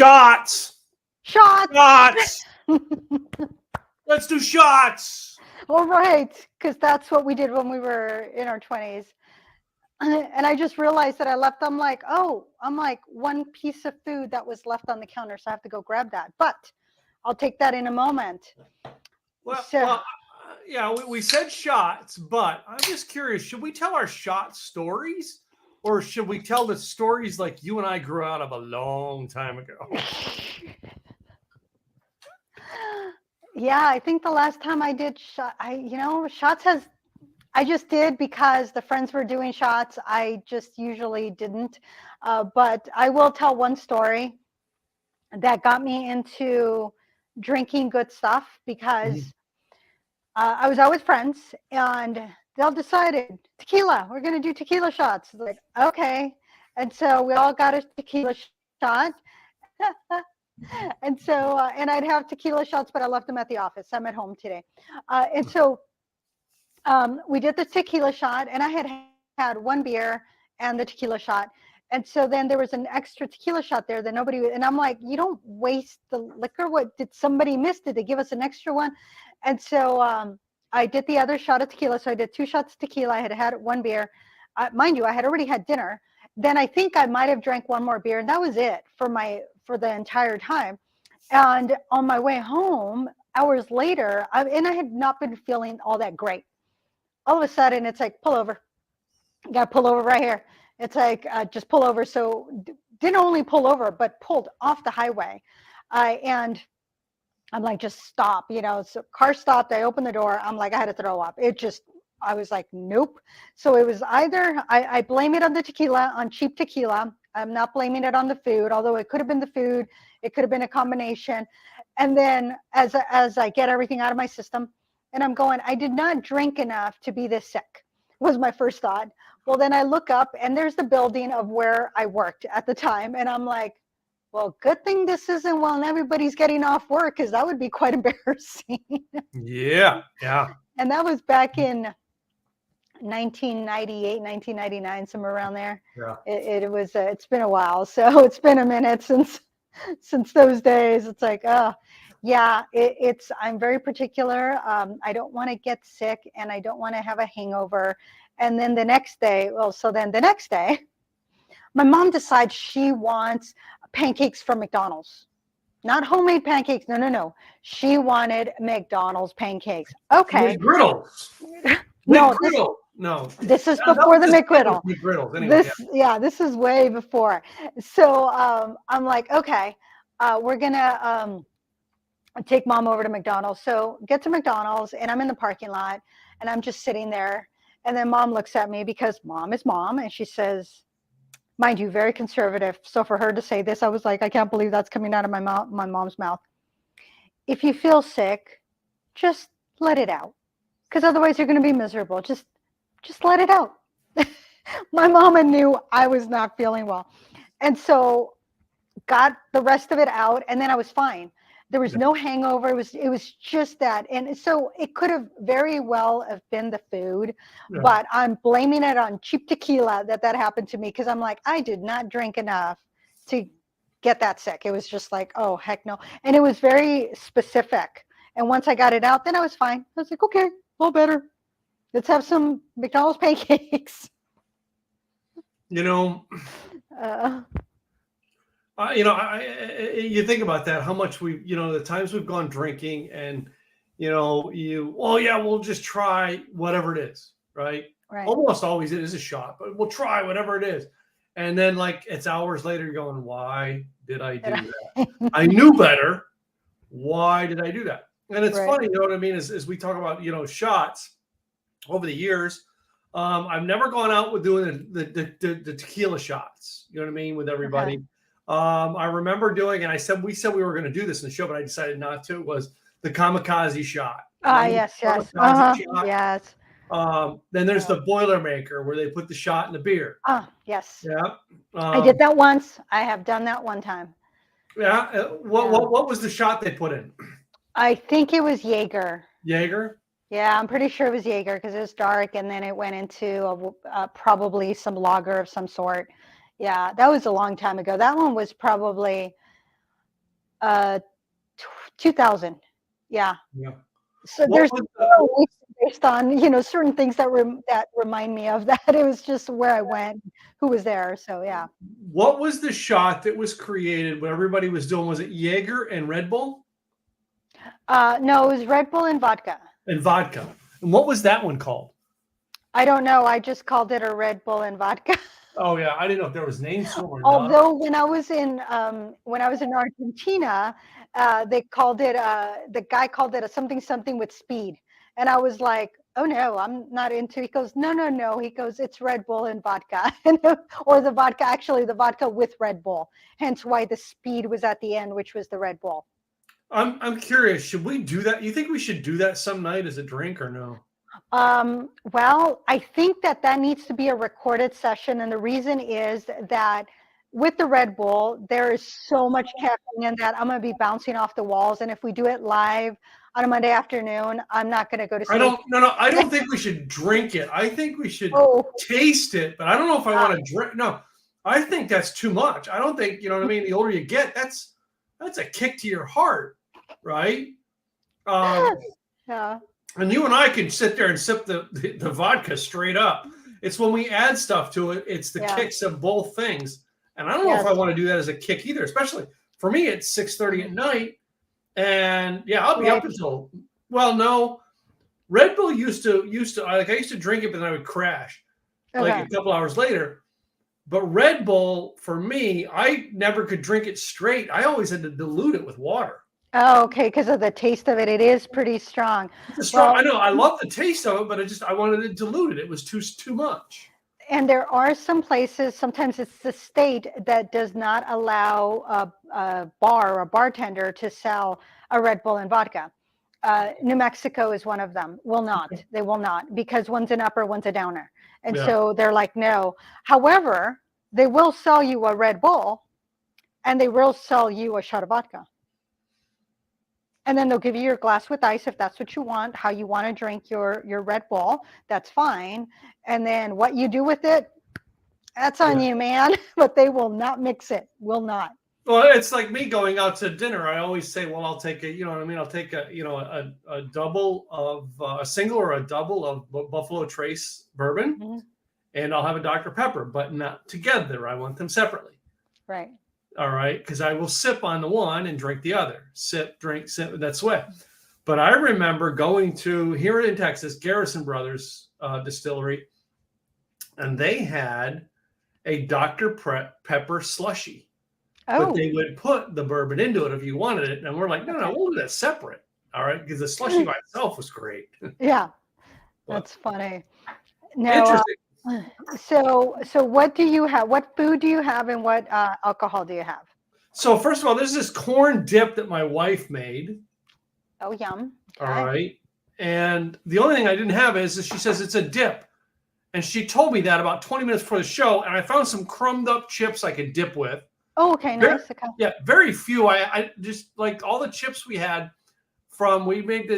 Shots. Shots. Shots. Let's do shots. All right, because that's what we did when we were in our 20s. And I just realized that I left. I'm like, one piece of food that was left on the counter, so I have to go grab that. But I'll take that in a moment. Yeah, we said shots, but I'm just curious, should we tell our shot stories? Or should we tell the stories like you and I grew out of a long time ago? Yeah, I think the last time I did shots I just did because the friends were doing shots. I just usually didn't. But I will tell one story that got me into drinking good stuff because I was out with friends and they all decided tequila. We're going to do tequila shots. It's like, okay. And so we all got a tequila shot. And so, and I'd have tequila shots, but I left them at the office. I'm at home today. And so we did the tequila shot, and I had one beer and the tequila shot. And so then there was an extra tequila shot there that nobody, and I'm like, you don't waste the liquor. What did somebody miss? Did they give us an extra one? And so I did the other shot of tequila. So I did 2 shots of tequila. I had one beer. Mind you, I had already had dinner. Then I think I might have drank one more beer, and that was it for the entire time. And on my way home, hours later, I had not been feeling all that great. All of a sudden, it's like, pull over. You got to pull over right here. It's like, just pull over. So didn't only pull over, but pulled off the highway. And I'm like, just stop, So car stopped. I opened the door. I'm like, I had to throw up. I was like, nope. So it was either, I blame it on the tequila, on cheap tequila. I'm not blaming it on the food, although it could have been the food. It could have been a combination. And then as I get everything out of my system, and I'm going, I did not drink enough to be this sick, was my first thought. Well, then I look up and there's the building of where I worked at the time. And I'm like, well, good thing this isn't while everybody's getting off work, because that would be quite embarrassing. Yeah. And that was back in 1998, 1999, somewhere around there. Yeah. It's been a while. So it's been a minute since those days. It's like, yeah, I'm very particular. I don't want to get sick, and I don't want to have a hangover. And then the next day, my mom decides she wants pancakes from McDonald's. Not homemade pancakes. No. She wanted McDonald's pancakes. Okay. McGriddles. No. This is before the McGriddle. Anyway, this is way before. So I'm like, okay, we're gonna take mom over to McDonald's. So get to McDonald's, and I'm in the parking lot, and I'm just sitting there. And then mom looks at me, because mom is mom, and she says, mind you, very conservative. So for her to say this, I was like, I can't believe that's coming out of my mom's mouth. If you feel sick, just let it out, because otherwise you're going to be miserable. Just let it out. My mama knew I was not feeling well. And so got the rest of it out, and then I was fine. There was no hangover. It was just that. And so it could have very well have been the food, but I'm blaming it on cheap tequila that happened to me, because I'm like, I did not drink enough to get that sick. It was just like, oh, heck no. And it was very specific. And once I got it out, then I was fine. I was like, okay, all better. Let's have some McDonald's pancakes. You think about that, how much the times we've gone drinking, and we'll just try whatever it is, right? Almost always it is a shot, but we'll try whatever it is. And then, like, it's hours later, you're going, why did I do that? I knew better. Why did I do that? And it's funny, you know what I mean? As we talk about, shots over the years, I've never gone out with doing the tequila shots, you know what I mean, with everybody. Okay. I remember doing, and we said we were going to do this in the show, but I decided not to, was the kamikaze shot. Yes. Yes. Then there's the Boilermaker, where they put the shot in the beer. Yes. Yeah. I did that once. I have done that one time. Yeah. What was the shot they put in? I think it was Jaeger. Jaeger? Yeah, I'm pretty sure it was Jaeger, because it was dark, and then it went into probably some lager of some sort. Yeah, that was a long time ago. That one was probably, uh, 2000. Yeah. Yeah. So What there's was based on, certain things that remind me of that. It was just where I went, who was there. So yeah. what was the shot that was created when everybody was doing? Was it Jaeger and Red Bull No, it was Red Bull and vodka. and vodka? And what was that one called? I don't know. I just called it a Red Bull and vodka. Oh yeah, I didn't know if there was names for it or not. Although when I was in Argentina, they called it the guy called it a something with speed, and I was like, oh no, I'm not into. He goes, no. He goes, it's Red Bull and vodka, or the vodka, actually the vodka with Red Bull. Hence why the speed was at the end, which was the Red Bull. I'm curious. Should we do that? You think we should do that some night as a drink or no? Well, I think that needs to be a recorded session. And the reason is that with the Red Bull, there is so much caffeine in that I'm going to be bouncing off the walls. And if we do it live on a Monday afternoon, I'm not going to go to sleep. I don't think we should drink it. I think we should taste it, but I don't know if I want to drink. No, I think that's too much. I don't think, you know what I mean? The older you get, that's a kick to your heart, right? Yeah. And you and I can sit there and sip the vodka straight up. It's when we add stuff to it, it's the kicks of both things. And I don't know if I want to do that as a kick either, especially for me, it's 6:30 at night. And I'll be up until, no, Red Bull used to I used to drink it, but then I would crash like a couple hours later. But Red Bull, for me, I never could drink it straight. I always had to dilute it with water. Oh, okay, because of the taste of it. It is pretty strong. It's strong. I know. I love the taste of it, but I wanted it diluted. It was too much. And there are some places, sometimes it's the state that does not allow a bar or a bartender to sell a Red Bull and vodka. New Mexico is one of them. Will not. Okay. They will not, because one's an upper, one's a downer. And so they're like, no. However, they will sell you a Red Bull and they will sell you a shot of vodka. And then they'll give you your glass with ice if that's what you want, how you want to drink your Red Bull. That's fine. And then what you do with it, that's on you, man. But they will not mix it. Will not. Well, it's like me going out to dinner. I always say, well, I'll take a, you know what I mean? I'll take a double of a single or a double of Buffalo Trace bourbon, and I'll have a Dr. Pepper, but not together. I want them separately. Right. All right, because I will sip on the one and drink the other. Sip, drink, sip. That's way. But I remember going to here in Texas, Garrison Brothers Distillery, and they had a Dr. Pepper slushy. Oh. But they would put the bourbon into it if you wanted it, and we're like, no, we'll do that separate. All right, because the slushy by itself was great. Yeah, that's funny. No, interesting. So what do you have? What food do you have, and what alcohol do you have? So first of all, there's this corn dip that my wife made. Oh, yum. Okay. All right. And the only thing I didn't have is she says it's a dip. And she told me that about 20 minutes before the show. And I found some crumbed up chips I could dip with. Oh, okay. Nice. Okay. Yeah, very few. I just like all the chips we had from,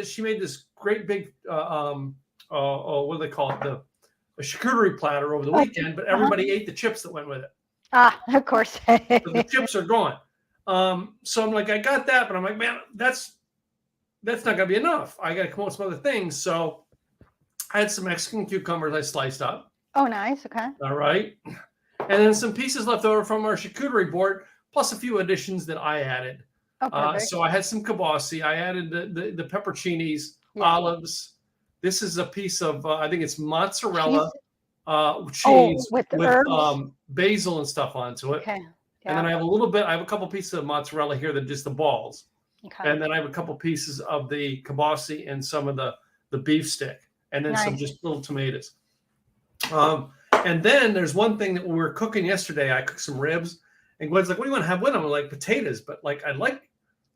she made this great big, what do they call it? A charcuterie platter over the weekend, but everybody ate the chips that went with it. Ah, of course. So the chips are gone. So I'm like, I got that, but I'm like, man, that's not going to be enough. I got to come up with some other things. So I had some Mexican cucumbers I sliced up. Oh, nice. Okay. All right. And then some pieces left over from our charcuterie board, plus a few additions that I added. Oh, so I had some kibasi. I added the pepperoncinis, olives. This is a piece of, I think it's mozzarella cheese with herbs? Basil and stuff onto it. Okay. Yeah. And then I have a couple pieces of mozzarella here that just the balls. Okay. And then I have a couple pieces of the kibasi and some of the beef stick. And then some just little tomatoes. And then there's one thing that we were cooking yesterday. I cooked some ribs. And Gwen's like, what do you want to have with them? I'm like, potatoes. But like, I like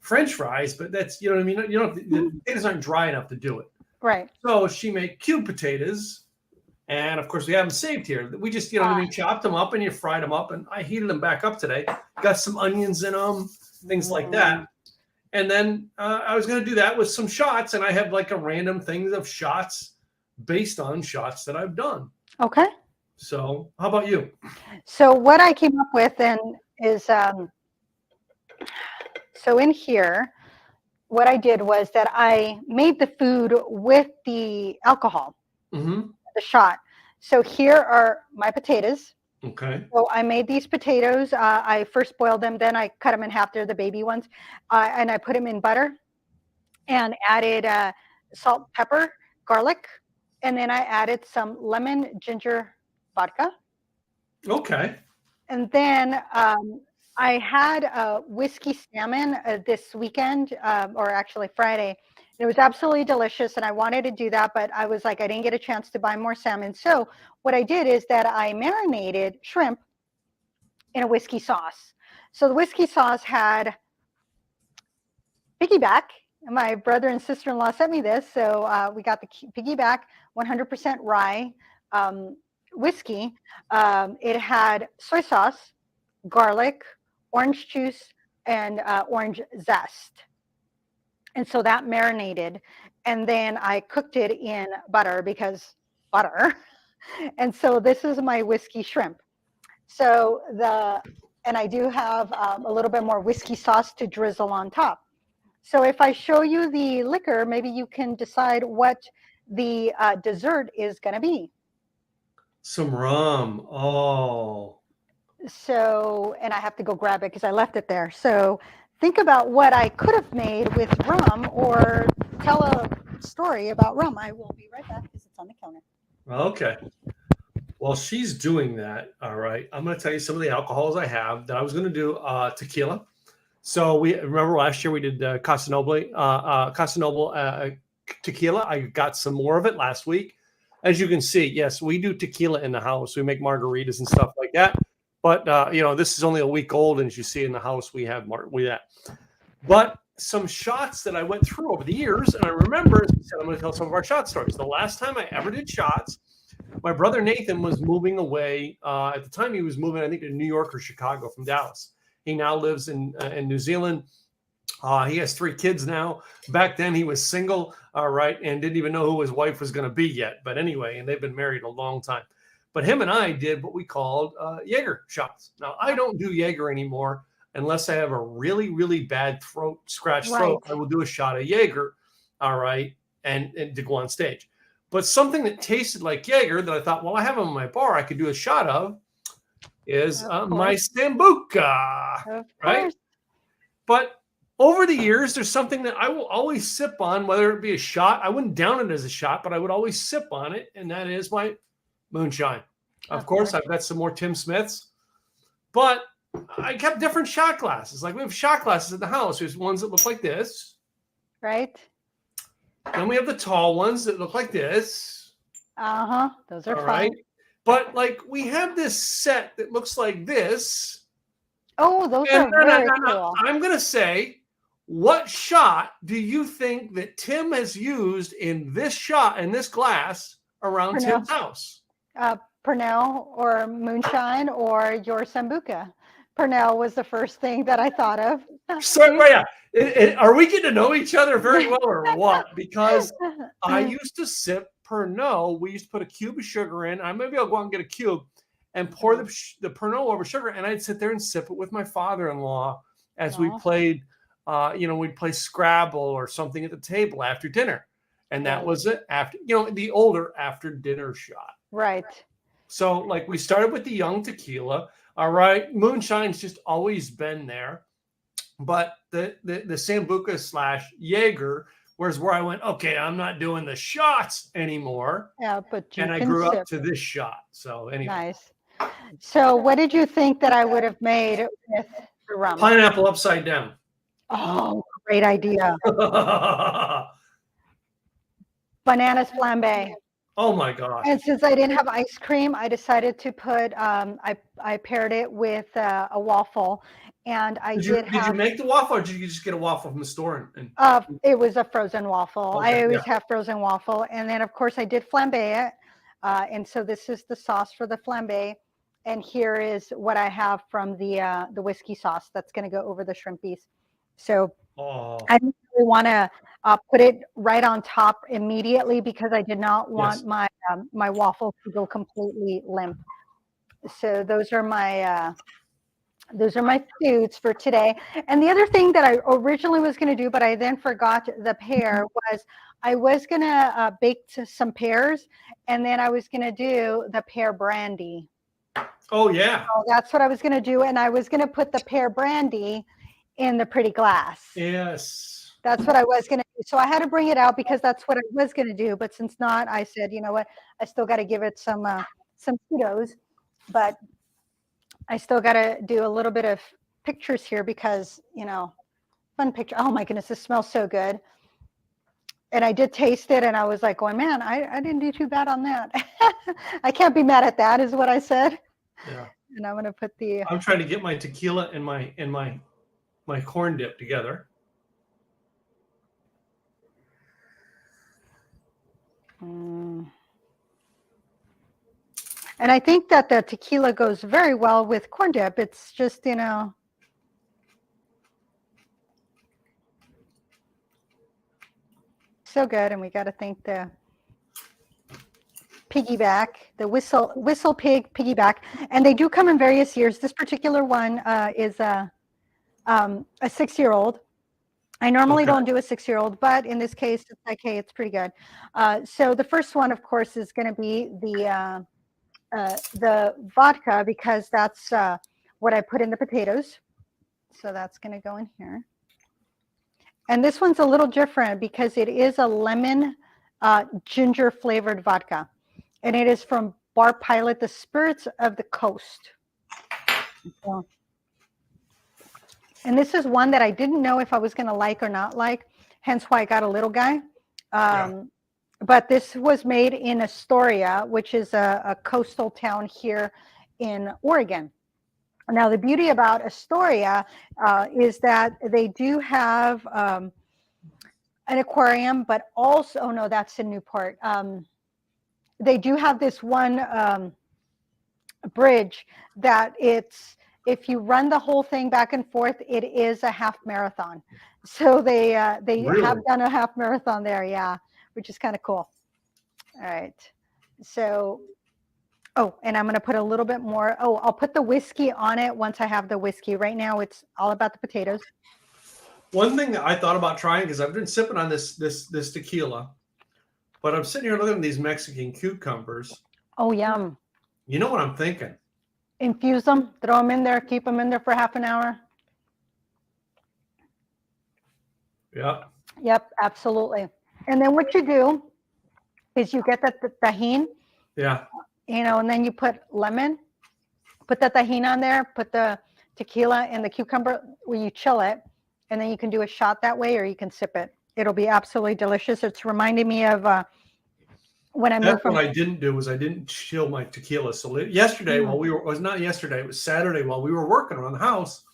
French fries, but that's, you know what I mean? You know, the potatoes aren't dry enough to do it. Right. So she made cube potatoes. And of course, we have them saved here. We just, you know what I mean, chopped them up and you fried them up. And I heated them back up today. Got some onions in them, things like that. And then I was going to do that with some shots. And I have like a random thing of shots based on shots that I've done. Okay. So how about you? So what I came up with then is So in here, what I did was that I made the food with the alcohol, Mm-hmm. the shot. So here are my potatoes. Okay. So I made these potatoes. I first boiled them, then I cut them in half. They're the baby ones, and I put them in butter and added salt, pepper, garlic, and then I added some lemon, ginger, vodka, Okay. and then I had a whiskey salmon this weekend, or actually Friday. It was absolutely delicious, and I wanted to do that, but I was like, I didn't get a chance to buy more salmon. So what I did is that I marinated shrimp in a whiskey sauce. So the whiskey sauce had piggyback. My brother and sister-in-law sent me this, so we got the piggyback 100% rye whiskey. It had soy sauce, garlic, orange juice, and orange zest. And so that marinated, and then I cooked it in butter because butter. And so this is my whiskey shrimp. So and I do have a little bit more whiskey sauce to drizzle on top. So if I show you the liquor, maybe you can decide what the dessert is going to be. Some rum. Oh. So, and I have to go grab it because I left it there. So think about what I could have made with rum, or tell a story about rum. I will be right back because it's on the counter. Okay. While she's doing that, all right, I'm going to tell you some of the alcohols I have that I was going to do tequila. So we remember last year we did Casa Noble tequila. I got some more of it last week. As you can see, yes, we do tequila in the house. We make margaritas and stuff like that. But this is only a week old, and as you see in the house, we have that. But some shots that I went through over the years, and I remember, as we said, I'm going to tell some of our shot stories. The last time I ever did shots, my brother Nathan was moving away. At the time, he was moving, I think, to New York or Chicago from Dallas. He now lives in New Zealand. He has 3 kids now. Back then, he was single, all right, and didn't even know who his wife was going to be yet. But anyway, and they've been married a long time. But him and I did what we called Jaeger shots. Now, I don't do Jaeger anymore unless I have a really, really bad scratched throat. I will do a shot of Jaeger, all right, and to go on stage. But something that tasted like Jaeger that I thought, well, I have them in my bar, I could do a shot of, is my Sambuca, right? But over the years, there's something that I will always sip on, whether it be a shot. I wouldn't down it as a shot, but I would always sip on it, and that is my moonshine. Of course, I've got some more Tim Smiths, but I kept different shot glasses. Like we have shot glasses at the house. There's ones that look like this. Right. Then we have the tall ones that look like this. Those are fun. Right. But like we have this set that looks like this. Oh, those are very cool. I'm going to say, what shot do you think that Tim has used in this shot, in this glass around Tim's house? Pernell or moonshine or your Sambuca. Pernell was the first thing that I thought of. So, yeah. Are we getting to know each other very well or what? Because I used to sip Pernod. We used to put a cube of sugar in. Maybe I'll go out and get a cube and pour the Pernod over sugar. And I'd sit there and sip it with my father-in-law as we played, we'd play Scrabble or something at the table after dinner. And that was it after, the older after dinner shot. Right. So like we started with the young tequila. All right. Moonshine's just always been there. But the Sambuca / Jaeger was where I went, okay, I'm not doing the shots anymore. Yeah, but I grew up to this shot. So anyway. Nice. So what did you think that I would have made with the rum? Pineapple upside down. Oh, great idea. Bananas flambe. Oh my gosh. And since I didn't have ice cream, I decided to put, I paired it with a waffle. And did you make the waffle, or did you just get a waffle from the store? It was a frozen waffle. Okay, I always have frozen waffle. And then, of course, I did flambe it. And so this is the sauce for the flambe. And here is what I have from the whiskey sauce that's going to go over the shrimp piece. So I didn't really want to put it right on top immediately because I did not want my waffle to go completely limp. So those are my Those are my foods for today. And the other thing that I originally was going to do, but I then forgot the pear, was I was going to bake some pears, and then I was going to do the pear brandy. Oh, yeah. So that's what I was going to do. And I was going to put the pear brandy in the pretty glass. Yes. That's what I was going to do. So I had to bring it out because that's what I was going to do. But since not, I said, you know what, I still got to give it some kudos. But I still got to do a little bit of pictures here because, fun picture. Oh my goodness, this smells so good. And I did taste it and I was like going, man, I didn't do too bad on that. I can't be mad at that is what I said. Yeah. And I'm going to put I'm trying to get my tequila and my corn dip together. And I think that the tequila goes very well with corn dip. It's just, so good. And we got to thank the piggyback, the whistle pig piggyback. And they do come in various years. This particular one is a 6-year-old. I normally don't do a 6-year-old, but in this case, it's like, hey, it's pretty good. So the first one, of course, is going to be the vodka because that's what I put in the potatoes. So that's going to go in here. And this one's a little different because it is a lemon ginger flavored vodka. And it is from Bar Pilot, the Spirits of the Coast. So, and this is one that I didn't know if I was going to like or not like, hence why I got a little guy. But this was made in Astoria, which is a coastal town here in Oregon. Now, the beauty about Astoria is that they do have an aquarium, but also, oh no, that's in Newport. They do have this one bridge that if you run the whole thing back and forth, it is a half marathon. So they really? Have done a half marathon there, yeah, which is kind of cool. All right. So, and I'm going to put a little bit more. Oh, I'll put the whiskey on it once I have the whiskey. Right now, it's all about the potatoes. One thing that I thought about trying, because I've been sipping on this tequila, but I'm sitting here looking at these Mexican cucumbers. Oh, yum. You know what I'm thinking? Infuse them, throw them in there, keep them in there for half an hour. Yeah. Yep, absolutely. And then what you do is you get the tahine. Yeah. And then you put lemon, put the tahine on there, put the tequila and the cucumber where you chill it, and then you can do a shot that way or you can sip it. It'll be absolutely delicious. It's reminding me of when I moved from. What I didn't do was I didn't chill my tequila. So yesterday while we were, it was not yesterday, it was Saturday while we were working around the house.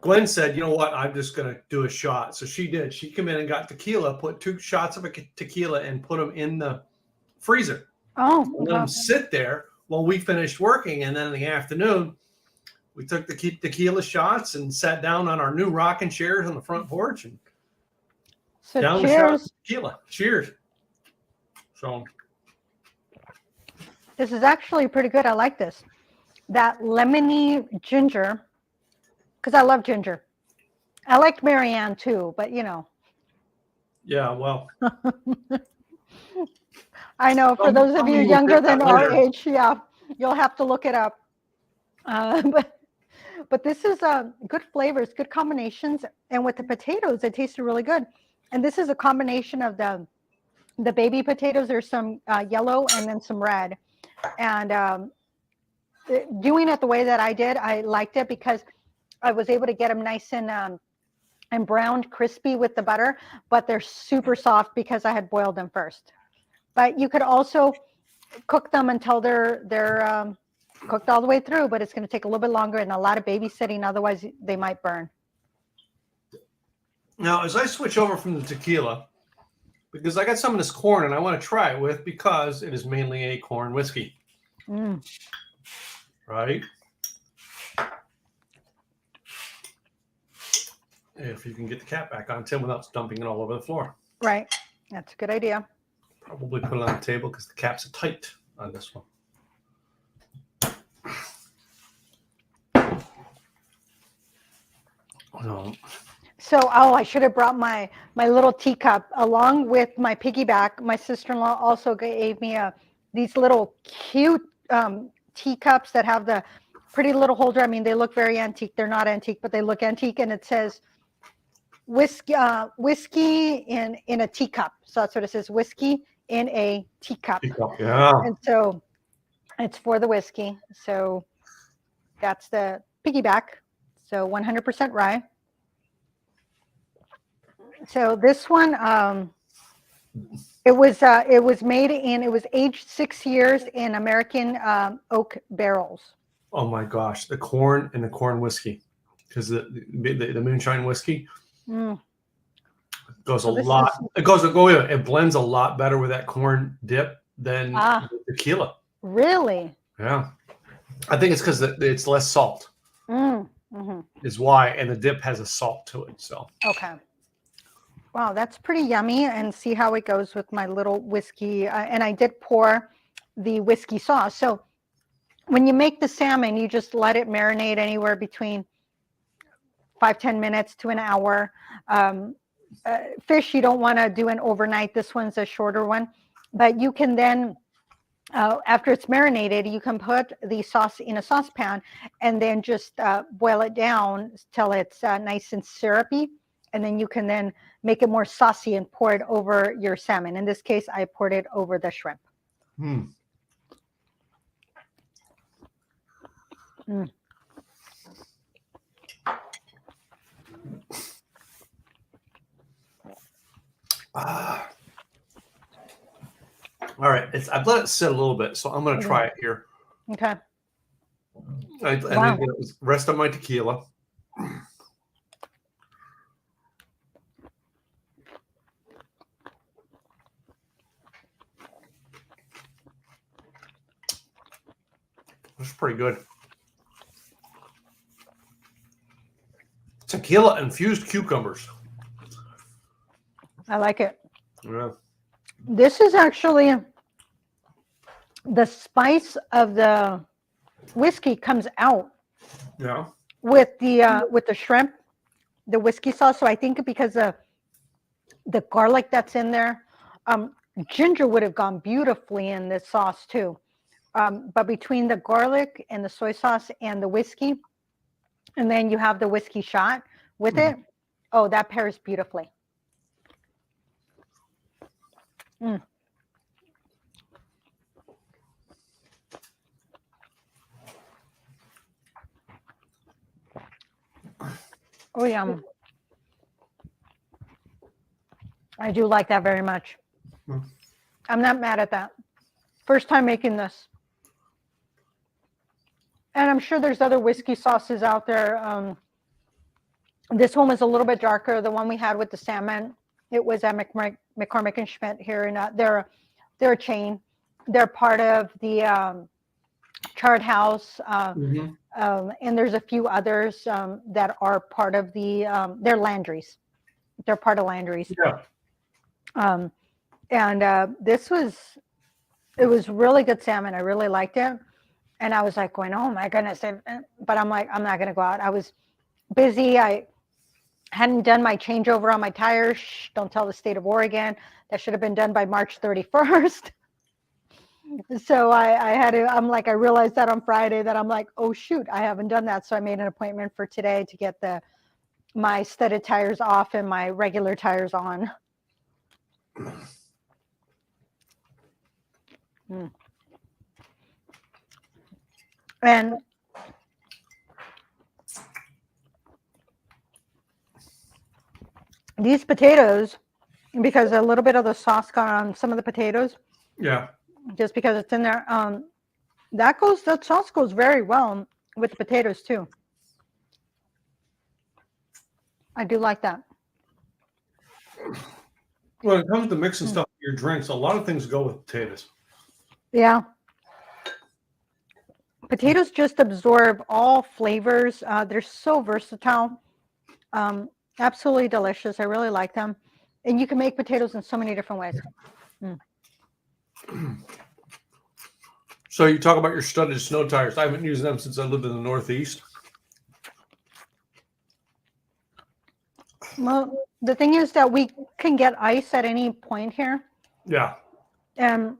Glenn said, you know what, I'm just going to do a shot. So she did. She came in and got tequila, put 2 shots of tequila and put them in the freezer. Oh. And let them sit there while we finished working. And then in the afternoon, we took the tequila shots and sat down on our new rocking chairs on the front porch and down the shot of tequila. Cheers. So this is actually pretty good. I like this. That lemony ginger, because I love ginger. I liked Marianne too, but Yeah, well. I know for those of you younger than our age, yeah, you'll have to look it up. But this is good flavors, good combinations, and with the potatoes, it tasted really good. And this is a combination of the baby potatoes. There's some yellow and then some red. And doing it the way that I did, I liked it because I was able to get them nice and browned, crispy with the butter, but they're super soft because I had boiled them first. But you could also cook them until they're cooked all the way through, but it's going to take a little bit longer and a lot of babysitting. Otherwise, they might burn. Now, as I switch over from the tequila, because I got some of this corn and I want to try it with because it is mainly a corn whiskey. Right? If you can get the cap back on, Tim, without dumping it all over the floor. Right. That's a good idea. Probably put it on the table because the caps are tight on this one. No. So, oh, I should have brought my little teacup along with my piggyback. My sister-in-law also gave me these little cute teacups that have the pretty little holder. I mean, they look very antique. They're not antique, but they look antique, and it says whiskey in a teacup. So that's what it says, whiskey in a teacup. Yeah. And so it's for the whiskey. So that's the piggyback. So 100% rye. So this one, it was made in, it was aged 6 years in American oak barrels. Oh my gosh, the corn and the corn whiskey, because the moonshine whiskey goes a lot. It blends a lot better with that corn dip than tequila. Really? Yeah, I think it's because it's less salt. Is why, and the dip has a salt to it. So okay. Wow, that's pretty yummy. And see how it goes with my little whiskey. And I did pour the whiskey sauce. So when you make the salmon, you just let it marinate anywhere between 5-10 minutes to an hour. Fish, you don't want to do an overnight. This one's a shorter one. But you can then, after it's marinated, you can put the sauce in a saucepan and then just boil it down till it's nice and syrupy. And then you can then make it more saucy and pour it over your salmon. In this case, I poured it over the shrimp. All right, I've let it sit a little bit, so I'm going to try it here. Okay. And then the rest of my tequila. That's pretty good. Tequila infused cucumbers. I like it. Yeah. This is actually the spice of the whiskey comes out. Yeah. With the shrimp, the whiskey sauce. So I think because of the garlic that's in there, ginger would have gone beautifully in this sauce too. But between the garlic and the soy sauce and the whiskey, and then you have the whiskey shot with it, oh, that pairs beautifully. Oh, yeah. I do like that very much. I'm not mad at that. First time making this. And I'm sure there's other whiskey sauces out there. This one was a little bit darker. The one we had with the salmon, it was at McCormick and Schmidt here. And they're a chain. They're part of the Chart House. And there's a few others that are part of the, they're Landry's. They're part of Landry's. Yeah. It was really good salmon. I really liked it. And I was like going, oh my goodness. But I'm like, I'm not going to go out. I was busy. I hadn't done my changeover on my tires. Shh, don't tell the state of Oregon. That should have been done by March 31st. So I realized that on Friday that I'm like, oh shoot, I haven't done that. So I made an appointment for today to get my studded tires off and my regular tires on. And these potatoes, because a little bit of the sauce got on some of the potatoes. Yeah. Just because it's in there. That sauce goes very well with the potatoes too. I do like that. When it comes to mixing stuff with your drinks, a lot of things go with potatoes. Yeah. Potatoes just absorb all flavors. They're so versatile. Absolutely delicious. I really like them. And you can make potatoes in so many different ways. So you talk about your studded snow tires. I haven't used them since I lived in the Northeast. Well, the thing is that we can get ice at any point here. Yeah. And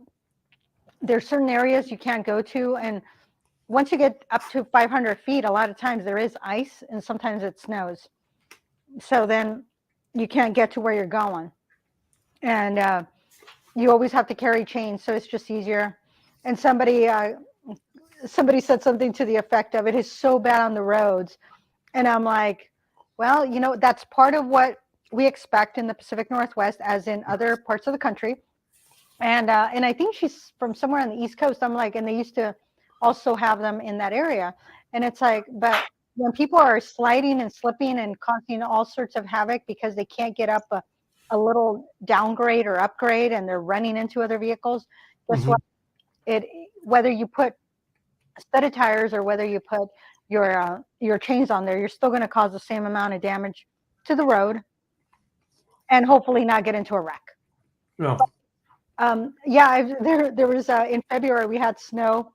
there's certain areas you can't go to. And once you get up to 500 feet, a lot of times there is ice and sometimes it snows. So then you can't get to where you're going. And you always have to carry chains. So it's just easier. And somebody said something to the effect of, it is so bad on the roads. And I'm like, well, that's part of what we expect in the Pacific Northwest, as in other parts of the country. And I think she's from somewhere on the East Coast. I'm like, and they used to also have them in that area. And it's like, but when people are sliding and slipping and causing all sorts of havoc because they can't get up a little downgrade or upgrade and they're running into other vehicles, guess what? Whether you put studded tires or whether you put your chains on there, you're still going to cause the same amount of damage to the road and hopefully not get into a wreck. No. There was in February we had snow.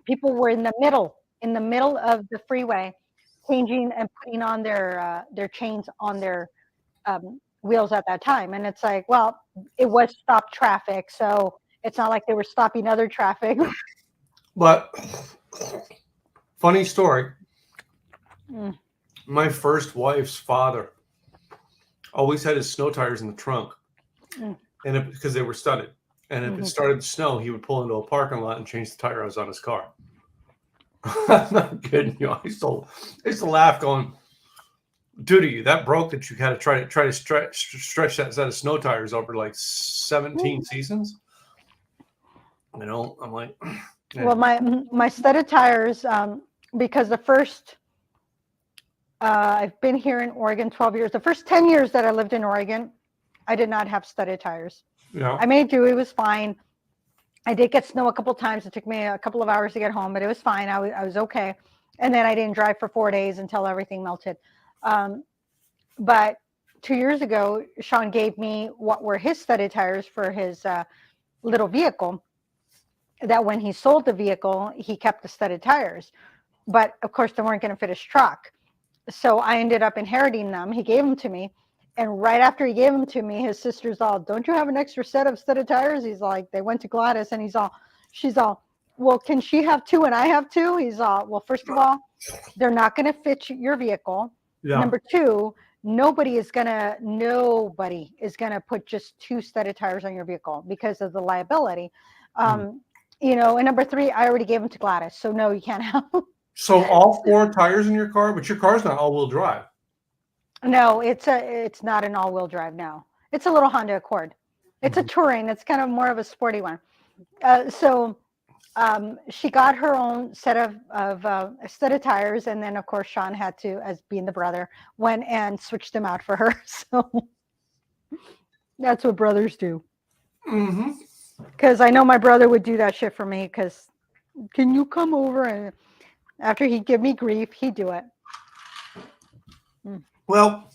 People were in the middle of the freeway, changing and putting on their chains on their wheels at that time. And it's like, well, it was stopped traffic, so it's not like they were stopping other traffic. But funny story. My first wife's father always had his snow tires in the trunk, and because they were studded. And if it started to snow, he would pull into a parking lot and change the tires on his car. I'm not kidding you. I used to laugh, going, "Dude, that broke that you had to try to stretch that set of snow tires over like 17 seasons." I'm like. Yeah. Well, my studded tires, because the first, I've been here in Oregon 12 years. The first 10 years that I lived in Oregon, I did not have studded tires. Yeah. I made do. It was fine. I did get snow a couple times. It took me a couple of hours to get home, but it was fine. I was okay. And then I didn't drive for 4 days until everything melted. But 2 years ago, Sean gave me what were his studded tires for his little vehicle. That when he sold the vehicle, he kept the studded tires. But of course, they weren't going to fit his truck. So I ended up inheriting them. He gave them to me. And right after he gave them to me, his sister's all, "Don't you have an extra set of studded tires?" He's like, they went to Gladys and she's all, "Well, can she have two and I have two?" He's all, "Well, first of all, they're not going to fit your vehicle. Yeah. Number two, nobody is going to put just two studded tires on your vehicle because of the liability. And number three, I already gave them to Gladys. So no, you can't have them." So all 4 tires in your car, but your car's not all-wheel drive. No, it's not an all-wheel drive. No, it's a little Honda Accord. It's a touring. It's kind of more of a sporty one. So she got her own set of studded tires, and then of course Sean had to, as being the brother, went and switched them out for her. So that's what brothers do. Because I know my brother would do that shit for me. Because, "Can you come over?" And after he'd give me grief, he'd do it. Well,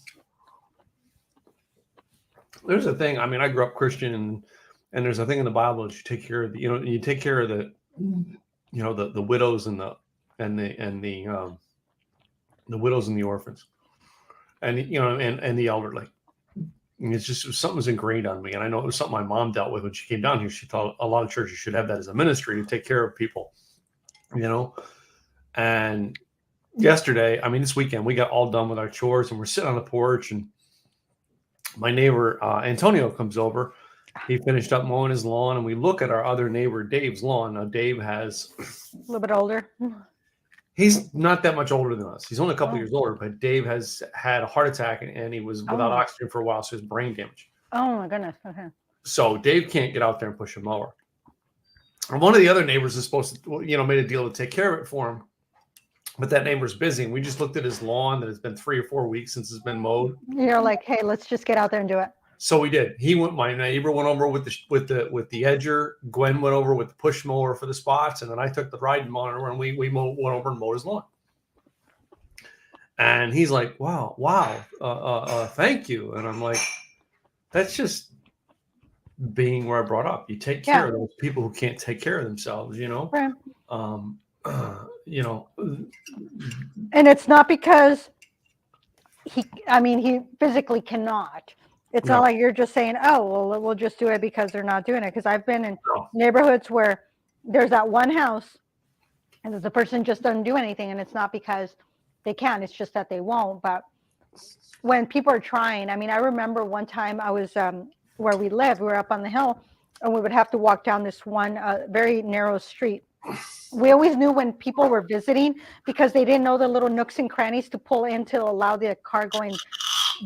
there's a thing. I mean, I grew up Christian, and there's a thing in the Bible that you take care of. You take care of the widows and the widows and the orphans, and and the elderly. And it's just something's ingrained on me, and I know it was something my mom dealt with when she came down here. She thought a lot of churches should have that as a ministry to take care of people, And this weekend, we got all done with our chores, and we're sitting on the porch, and my neighbor Antonio comes over. He finished up mowing his lawn, and we look at our other neighbor Dave's lawn. Now Dave has a little bit older. He's not that much older than us. He's only a couple years older, but Dave has had a heart attack and he was without oxygen for a while, so his brain damage. Oh my goodness. Okay. So Dave can't get out there and push a mower. And one of the other neighbors is supposed to, made a deal to take care of it for him. But that neighbor's busy. And we just looked at his lawn that it's been 3 or 4 weeks since it's been mowed. You're like, "Hey, let's just get out there and do it." So we did. My neighbor went over with the edger. Gwen went over with the push mower for the spots, and then I took the riding monitor and we went over and mowed his lawn. And he's like, "Wow, thank you." And I'm like, that's just being where I brought up. You take care of those people who can't take care of themselves, Right. And it's not because he physically cannot. It's not like you're just saying, oh, well, we'll just do it because they're not doing it. Because I've been in neighborhoods where there's that one house and the person just doesn't do anything. And it's not because they can't, it's just that they won't. But when people are trying, I mean, I remember one time I was where we lived, we were up on the hill, and we would have to walk down this one very narrow street. We always knew when people were visiting because they didn't know the little nooks and crannies to pull in to allow the car going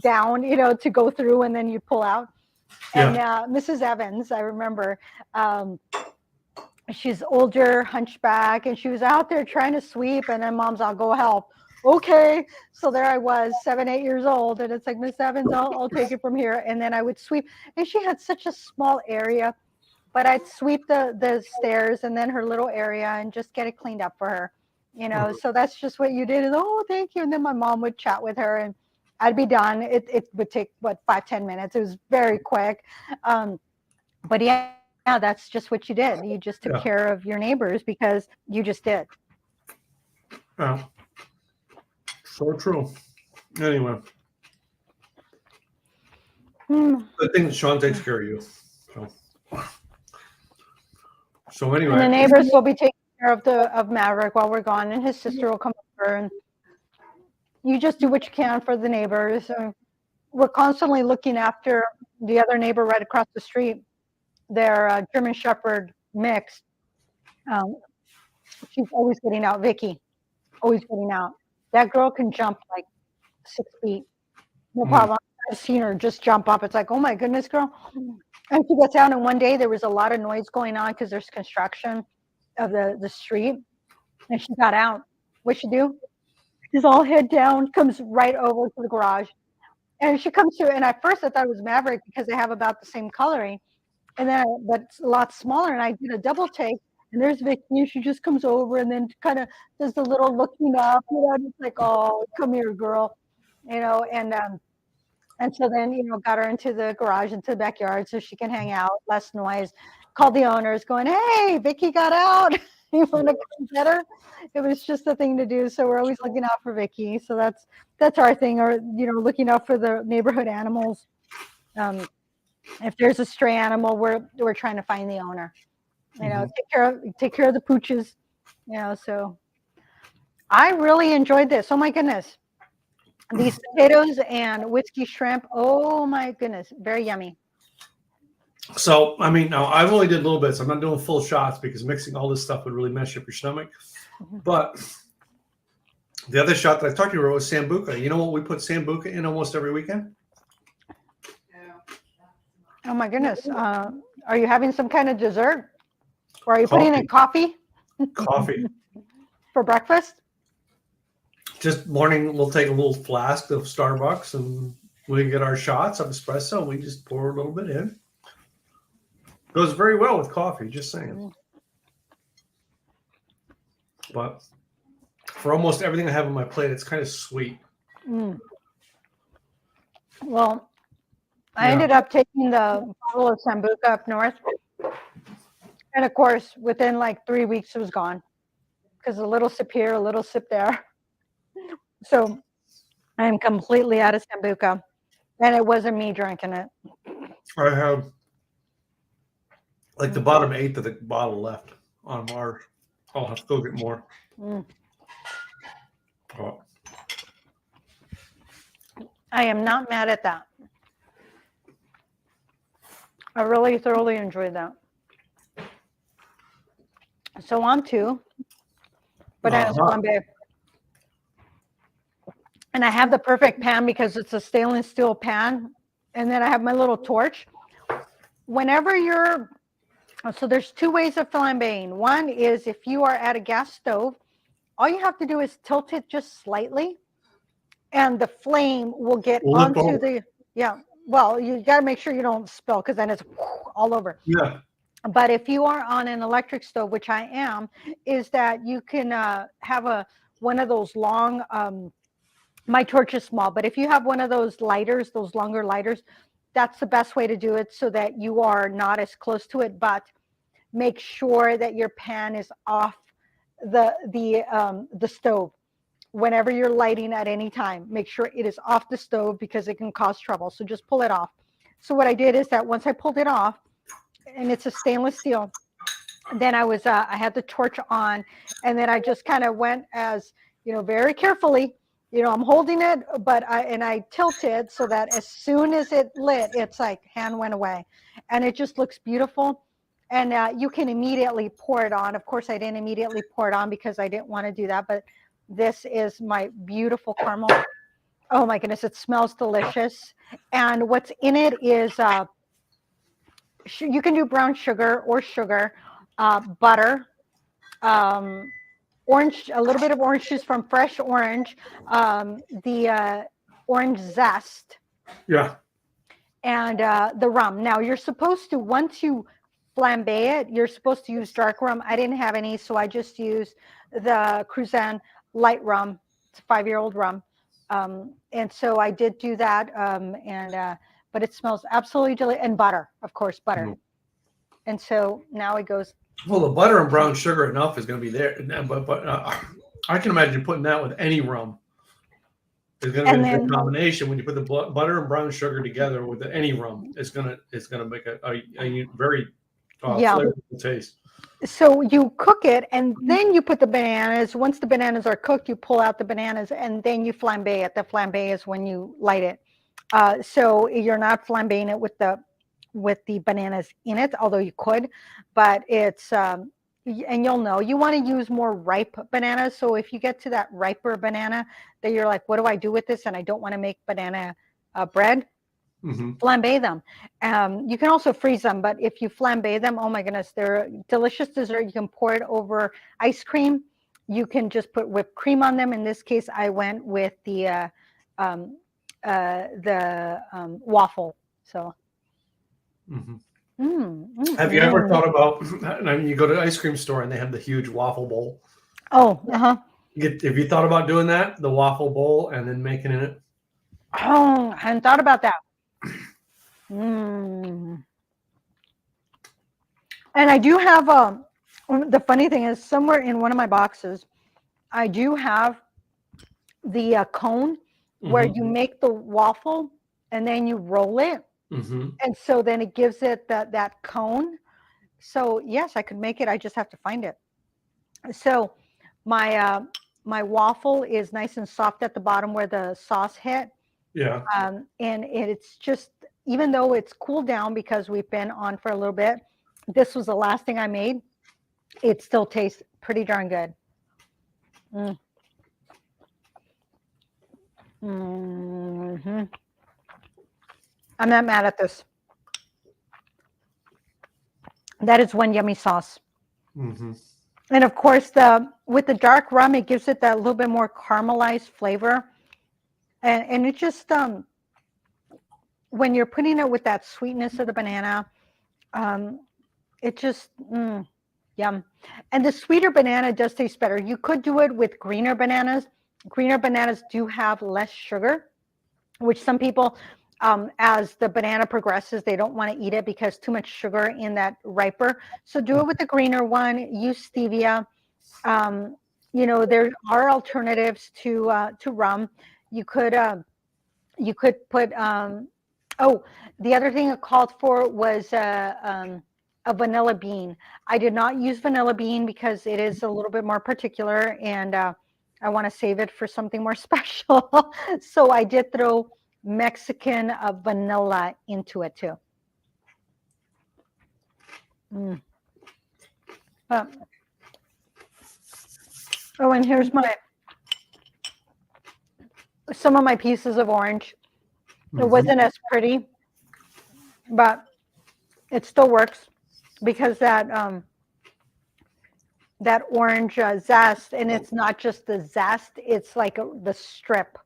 down, to go through, and then you pull out. And Mrs. Evans, I remember, she's older, hunchback, and she was out there trying to sweep, and then Mom's, I'll go help. Okay. So there I was, 7, 8 years old, and it's like, Miss Evans, I'll take it from here. And then I would sweep, and she had such a small area, but I'd sweep the stairs and then her little area and just get it cleaned up for her, So that's just what you did. Is, oh, thank you. And then my mom would chat with her, and I'd be done. It would take 5-10 minutes. It was very quick. But yeah, that's just what you did. You just took care of your neighbors because you just did. Yeah. So true. Anyway. I think Sean takes care of you. So anyway. And the neighbors will be taking care of Maverick while we're gone, and his sister will come over, and you just do what you can for the neighbors. We're constantly looking after the other neighbor right across the street. They're German Shepherd mixed. She's always getting out. Vicky, always getting out. That girl can jump like 6 feet. No problem. I've seen her just jump up. It's like, oh my goodness, girl. And she gets out, and one day there was a lot of noise going on because there's construction of the street. And she got out. What'd she do? She's all head down, comes right over to the garage. And she comes through, and at first I thought it was Maverick because they have about the same coloring. And then, but it's a lot smaller, and I did a double take, and there's Vicky, and she just comes over and then kind of does the little looking up, and it's like, oh, come here, girl, and so then, got her into the garage, into the backyard so she can hang out, less noise. Called the owners going, hey, Vicky got out. You want to come get her? It was just a thing to do. So we're always looking out for Vicky. So that's our thing, or, looking out for the neighborhood animals. If there's a stray animal, we're trying to find the owner. Take care of the pooches. So I really enjoyed this. Oh my goodness. These potatoes and whiskey shrimp. Oh my goodness, very yummy. So, I mean, now I've only did little bits. I'm not doing full shots because mixing all this stuff would really mess up your stomach. But the other shot that I talked to you about was Sambuca. You know what we put Sambuca in almost every weekend? Oh my goodness. Are you having some kind of dessert? Or are you putting in coffee? Coffee. For breakfast? Just morning, we'll take a little flask of Starbucks and we get our shots of espresso and we just pour a little bit in. Goes very well with coffee, just saying. But for almost everything I have on my plate, it's kind of sweet. Well, I ended up taking the bottle of Sambuca up north. And of course, within like 3 weeks, it was gone. Because a little sip here, a little sip there. So I am completely out of Sambuca. And it wasn't me drinking it. I have like the bottom 1/8 of the bottle left on ours. I'll have to go get more. Oh. I am not mad at that. I really thoroughly enjoyed that. So on to bananas flambe. And I have the perfect pan because it's a stainless steel pan. And then I have my little torch. Whenever so there's 2 ways of flambeing. One is if you are at a gas stove, all you have to do is tilt it just slightly and the flame will get onto the, well, you got to make sure you don't spill because then it's all over. Yeah. But if you are on an electric stove, which I am, is that you can have one of those long, my torch is small, but if you have one of those lighters, those longer lighters, that's the best way to do it so that you are not as close to it, but make sure that your pan is off the stove. whenever you're lighting at any time, make sure it is off the stove because it can cause trouble. So just pull it off. So what I did is that once I pulled it off, and it's a stainless steel, then I had the torch on, and then I just kind of went as, very carefully, I'm holding it, but I tilted so that as soon as it lit, it's like hand went away, and it just looks beautiful. And you can immediately pour it on. Of course, I didn't immediately pour it on because I didn't want to do that, but this is my beautiful caramel. Oh my goodness, it smells delicious. And what's in it is, you can do brown sugar or sugar, butter, orange, a little bit of orange juice from fresh orange, the orange zest. Yeah. And the rum. Now you're supposed to, once you flambe it, you're supposed to use dark rum. I didn't have any, so I just used the Cruzan light rum. It's a 5-year-old rum. And so I did do that. But it smells absolutely delicious. And butter, of course, butter. Mm. And so now it goes. Well, the butter and brown sugar enough is going to be there. But I can imagine putting that with any rum. It's going to be a good combination when you put the butter and brown sugar together with any rum. It's going to make a very flavorful taste. So you cook it, and then you put the bananas. Once the bananas are cooked, you pull out the bananas, and then you flambe it. The flambe is when you light it. So you're not flambeing it with the bananas in it, although you could, but it's and you'll know you want to use more ripe bananas. So if you get to that riper banana that you're like, what do I do with this? And I don't want to make banana bread. Mm-hmm. Flambe them. You can also freeze them, but if you flambe them, oh my goodness, they're a delicious dessert. You can pour it over ice cream. You can just put whipped cream on them. In this case, I went with the waffle. So. Mm-hmm. Have you ever thought about? I mean, you go to an ice cream store and they have the huge waffle bowl. Oh, Have you thought about doing that, the waffle bowl, and then making it? Oh, I hadn't thought about that. And I do have the funny thing is, somewhere in one of my boxes, I do have the cone where you make the waffle and then you roll it. Mm-hmm. And so then it gives it that cone. So yes, I could make it. I just have to find it. So my waffle is nice and soft at the bottom where the sauce hit. Yeah. And it's just, even though it's cooled down because we've been on for a little bit, this was the last thing I made. It still tastes pretty darn good. Mm-hmm. I'm not mad at this. That is one yummy sauce. Mm-hmm. And of course, with the dark rum, it gives it that little bit more caramelized flavor. And it just, when you're putting it with that sweetness of the banana, it just, yum. And the sweeter banana does taste better. You could do it with greener bananas. Greener bananas do have less sugar, which some people, as the banana progresses, they don't want to eat it because too much sugar in that riper. So do it with the greener one. Use stevia. There are alternatives to rum. You could put. The other thing it called for was a vanilla bean. I did not use vanilla bean because it is a little bit more particular, and I want to save it for something more special. So I did throw Mexican vanilla into it too. And here's some of my pieces of orange. It wasn't as pretty, but it still works because that orange zest, and it's not just the zest, it's like the strip.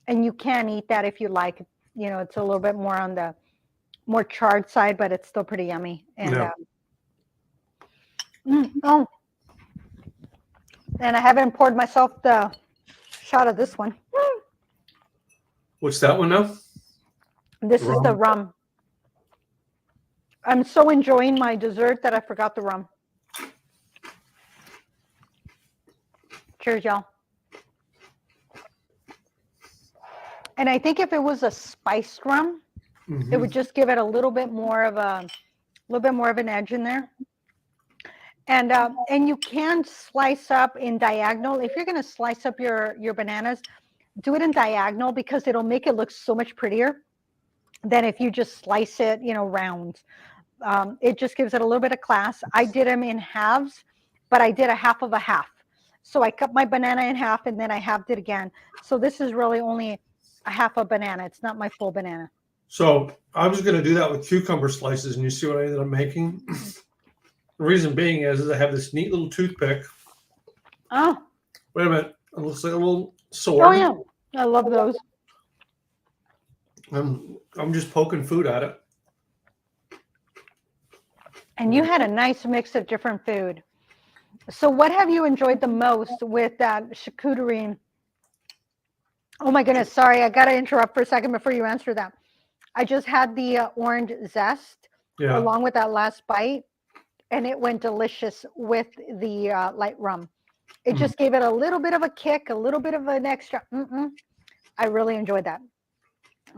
And you can eat that if you like. It's a little bit more on the more charred side, but it's still pretty yummy. And and I haven't poured myself the shot of this one. What's that one now? This is the rum. I'm so enjoying my dessert that I forgot the rum. Cheers, y'all. And I think if it was a spiced rum, it would just give it a little bit more of an edge in there. And you can slice up in diagonal. If you're going to slice up your bananas, do it in diagonal because it'll make it look so much prettier than if you just slice it, round. It just gives it a little bit of class. I did them in halves, but I did a half of a half. So I cut my banana in half and then I halved it again. So this is really only a half a banana. It's not my full banana. So I was going to do that with cucumber slices, and you see what I ended up making? The reason being is I have this neat little toothpick. Oh. Wait a minute. It looks like a little sword. Oh, yeah. I love those. I'm just poking food at it. And you had a nice mix of different food. So what have you enjoyed the most with that charcuterie? Oh, my goodness. Sorry, I got to interrupt for a second before you answer that. I just had the orange zest along with that last bite, and it went delicious with the light rum. It just gave it a little bit of a kick, a little bit of an extra. I really enjoyed that.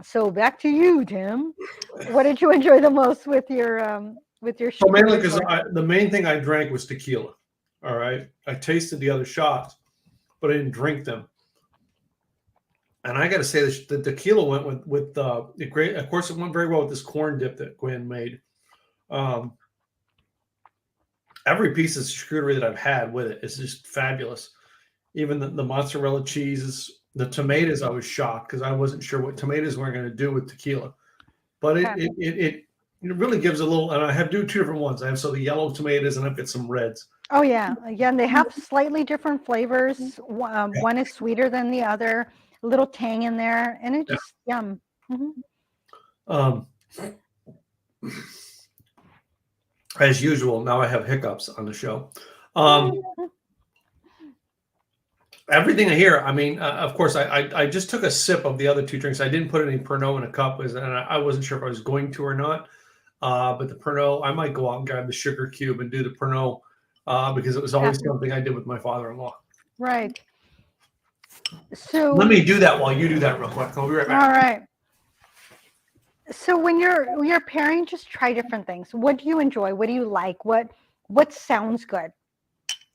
So back to you, Tim. What did you enjoy the most with your So mainly because the main thing I drank was tequila. All right, I tasted the other shots, but I didn't drink them. And I got to say, the tequila went with the great. Of course, it went very well with this corn dip that Gwen made. Every piece of charcuterie that I've had with it is just fabulous. Even the mozzarella cheeses, the tomatoes. I was shocked because I wasn't sure what tomatoes were going to do with tequila, but it really gives a little. And I have two different ones. I have the yellow tomatoes and I've got some reds. Oh yeah, again they have slightly different flavors. One is sweeter than the other. A little tang in there, and it just yum. As usual, now I have hiccups on the show. Everything I hear, I mean, of course, I just took a sip of the other two drinks. I didn't put any Pernod in a cup, and I wasn't sure if I was going to or not. But the Pernod, I might go out and grab the sugar cube and do the Pernod because it was always something I did with my father-in-law. Right. So let me do that while you do that real quick. I'll be right back. All right. So when you're pairing, just try different things. What do you enjoy? What do you like? What sounds good?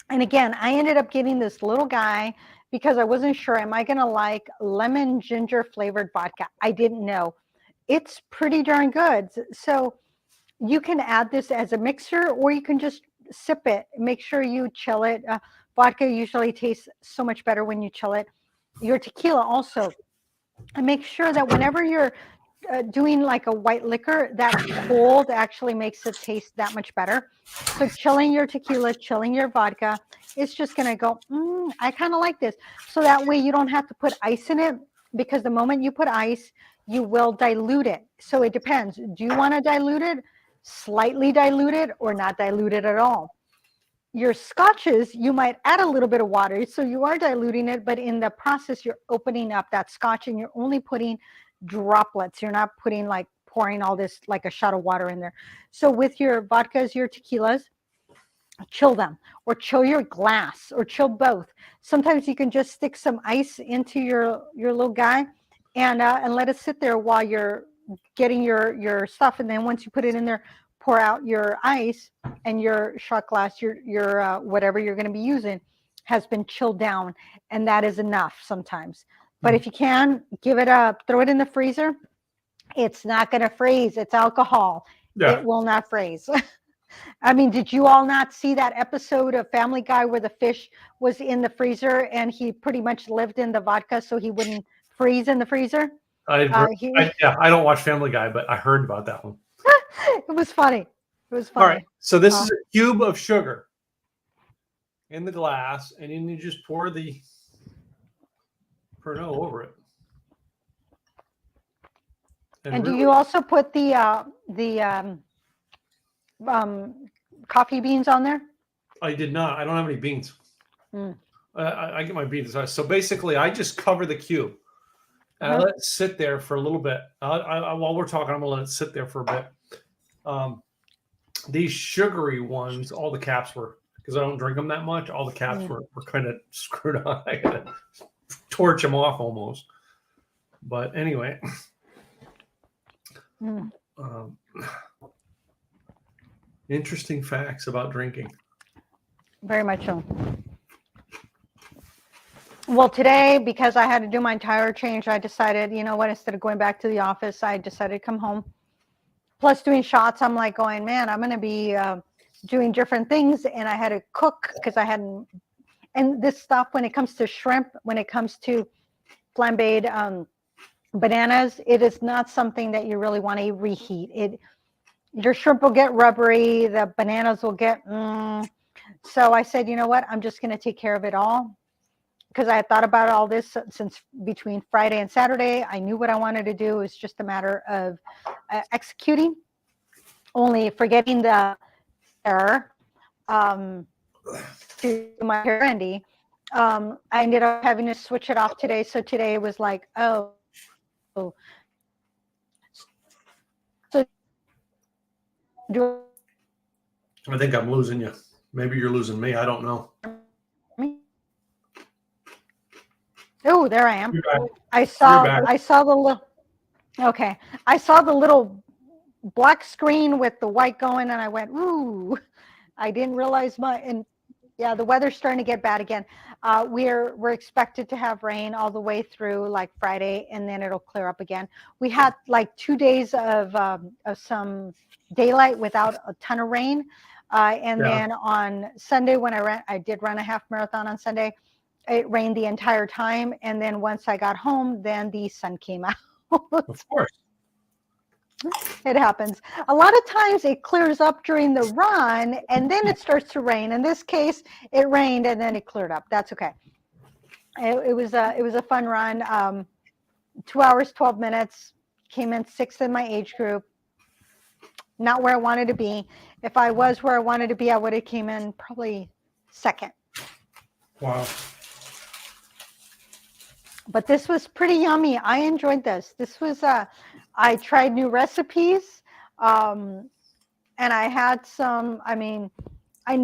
And again, I ended up getting this little guy because I wasn't sure, am I going to like lemon ginger flavored vodka? I didn't know. It's pretty darn good. So you can add this as a mixer or you can just sip it. Make sure you chill it. Vodka usually tastes so much better when you chill it. Your tequila also. And make sure that whenever you're doing like a white liquor, that cold actually makes it taste that much better. So chilling your tequila, chilling your vodka, it's just going to go, I kind of like this. So that way you don't have to put ice in it because the moment you put ice, you will dilute it. So it depends. Do you want to dilute it, slightly dilute it, or not dilute it at all? Your scotches, you might add a little bit of water. So you are diluting it, but in the process, you're opening up that scotch and you're only putting droplets. You're not putting like pouring all this like a shot of water in there. So with your vodkas, your tequilas, chill them or chill your glass or chill both. Sometimes you can just stick some ice into your little guy and let it sit there while you're getting your stuff. And then once you put it in there, pour out your ice and your shot glass, your whatever you're going to be using has been chilled down. And that is enough sometimes. But if you can, give it throw it in the freezer. It's not going to freeze. It's alcohol. Yeah. It will not freeze. I mean, did you all not see that episode of Family Guy where the fish was in the freezer and he pretty much lived in the vodka so he wouldn't freeze in the freezer? I don't watch Family Guy, but I heard about that one. It was funny. It was funny. All right. So this is a cube of sugar in the glass, and then you just pour the Pernod over it. And do you also put the coffee beans on there? I did not. I don't have any beans. I get my beans. So basically, I just cover the cube. And I let it sit there for a little bit. While we're talking, I'm going to let it sit there for a bit. These sugary ones, all the caps were, because I don't drink them that much, all the caps were kind of screwed on. I got to torch them off almost. But anyway, Mm. Interesting facts about drinking. Very much so. Well, today, because I had to do my tire change, I decided, you know what, instead of going back to the office, I decided to come home. Plus doing shots, I'm like going, man, I'm going to be doing different things. And I had to cook because I hadn't, and this stuff, when it comes to shrimp, when it comes to flambéed bananas, it is not something that you really want to reheat. Your shrimp will get rubbery, the bananas will get, So I said, you know what, I'm just going to take care of it all. Because I had thought about all this since between Friday and Saturday. I knew what I wanted to do. It's just a matter of executing, only forgetting the error to my hair Randy. I ended up having to switch it off today. So today it was like, oh. So I think I'm losing you. Maybe you're losing me. I don't know. Oh, there I am. I saw the little, okay. I saw the little black screen with the white going and I went, ooh, I didn't realize and yeah, the weather's starting to get bad again. We're expected to have rain all the way through like Friday, and then it'll clear up again. We had like 2 days of some daylight without a ton of rain. Then on Sunday when I did run a half marathon on Sunday, it rained the entire time. And then once I got home, then the sun came out. Of course. It happens. A lot of times it clears up during the run and then it starts to rain. In this case, it rained and then it cleared up. That's okay. It was a fun run. 2 hours, 12 minutes, came in 6th in my age group. Not where I wanted to be. If I was where I wanted to be, I would have came in probably 2nd. Wow. But this was pretty yummy. I enjoyed this. This was, I tried new recipes. And I had some, I mean, I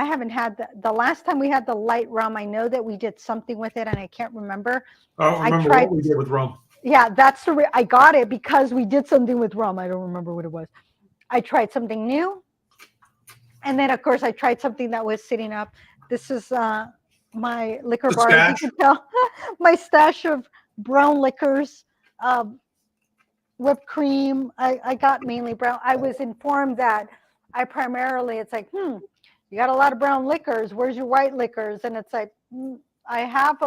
haven't had the last time we had the light rum. I know that we did something with it and I can't remember. I don't remember what we did with rum. Yeah, I got it because we did something with rum. I don't remember what it was. I tried something new. And then of course I tried something that was sitting up. This is, my liquor bar, as you can tell, my stash of brown liquors, whipped cream. I got mainly brown. I was informed that it's like, you got a lot of brown liquors. Where's your white liquors? And it's like, I have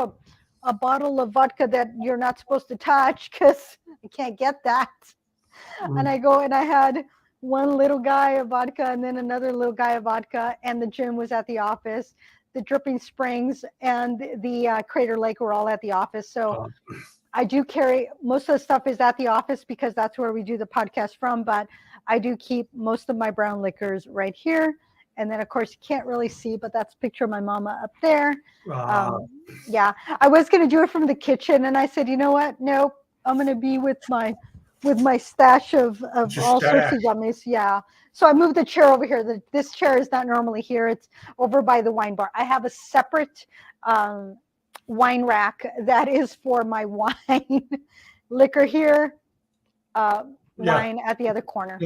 a bottle of vodka that you're not supposed to touch because I can't get that. And I go and I had one little guy of vodka and then another little guy of vodka, and the gym was at the office. The Dripping Springs and the Crater Lake were all at the office. So I do carry, most of the stuff is at the office because that's where we do the podcast from, but I do keep most of my brown liquors right here. And then of course you can't really see, but that's a picture of my mama up there. Yeah, I was going to do it from the kitchen and I said, you know what? Nope, I'm going to be with my stash of all sorts of yummies. Yeah. So I moved the chair over here. This chair is not normally here. It's over by the wine bar. I have a separate wine rack that is for my wine. Liquor here, wine at the other corner.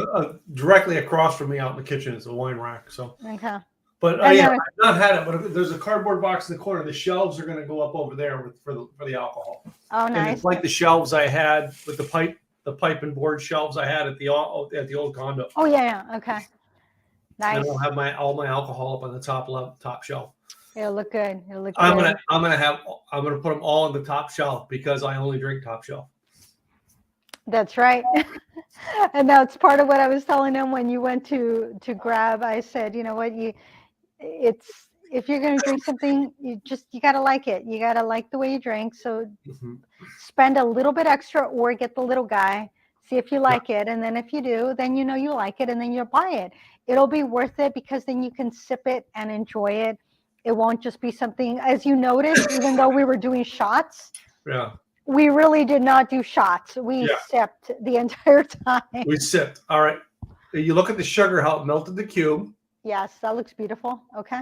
Directly across from me out in the kitchen is a wine rack. So. Okay. But I've not had it. But there's a cardboard box in the corner. The shelves are going to go up over there for the alcohol. Oh, nice. And it's like the shelves I had with the pipe and board shelves I had at the old condo. Oh yeah, okay. Nice. And I'll have all my alcohol up on the top shelf. It'll look good. I'm gonna put them all on the top shelf because I only drink top shelf. That's right. And that's part of what I was telling him when you went to grab. I said, you know what, if you're going to drink something, you got to like it. You got to like the way you drink. So spend a little bit extra or get the little guy, see if you like it. And then if you do, then you know you like it and then you'll buy it. It'll be worth it because then you can sip it and enjoy it. It won't just be something, as you noticed, even though we were doing shots. Yeah. We really did not do shots. We sipped the entire time. We sipped. All right. You look at the sugar, how it melted the cube. Yes, that looks beautiful. Okay.